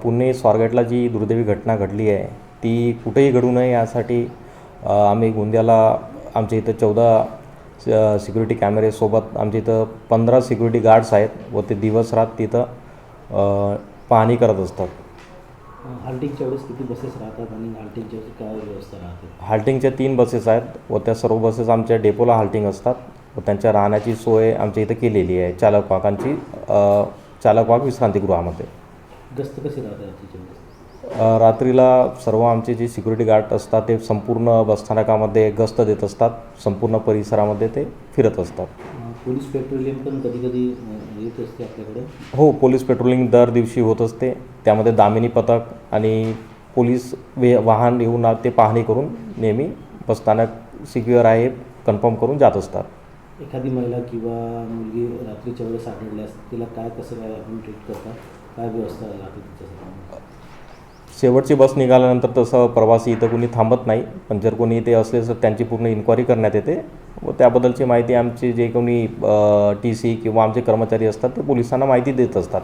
पुणे स्वारगेटला जी दुर्दैवी घटना घडली आहे ती कुठेही घडू नये यासाठी आम्ही गोंदियाला आमच्या इथं 14 सिक्युरिटी कॅमेरेसोबत आमच्या इथं 15 सिक्युरिटी गार्ड्स आहेत व ते दिवसरात तिथं पाहणी करत असतात. हाल्टिंगच्या वेळेस किती बसेस राहतात आणि हाल्टिंगच्या वेळेस काय व्यवस्था राहते? हाल्टिंगच्या 3 बसेस आहेत व त्या सर्व बसेस आमच्या डेपोला हाल्टिंग असतात व त्यांच्या राहण्याची सोय आमच्या इथं केलेली आहे चालकवाहकांची चालकवाहक विश्रांतीगृहामध्ये. गस्त कशी राहतात? रात्रीला सर्व आमचे जे सिक्युरिटी गार्ड असतात ते संपूर्ण बसस्थानकामध्ये गस्त देत असतात, संपूर्ण परिसरामध्ये ते फिरत असतात. पोलीस पेट्रोलिंग पण कधी कधी येत असते आपल्याकडे? हो, पोलीस पेट्रोलिंग दर दिवशी होत असते. त्यामध्ये दामिनी पथक आणि पोलीस वाहन येऊन ते पाहणी करून नेहमी बसस्थानक सिक्युअर आहे कन्फर्म करून जात असतात. एखादी महिला किंवा मुलगी रात्रीच्या वेळेस आढळल्यास तिला कसं काय आपण ट्रीट करतात? काय व्यवस्था राहते तिच्यासाठी? शेवटची बस निघाल्यानंतर तसं प्रवासी इथं कोणी थांबत नाही, पण जर कोणी इथे असले तर त्यांची पूर्ण इन्क्वायरी करण्यात येते व त्याबद्दलची माहिती आमचे जे कोणी TC किंवा आमचे कर्मचारी असतात ते पोलिसांना माहिती देत असतात.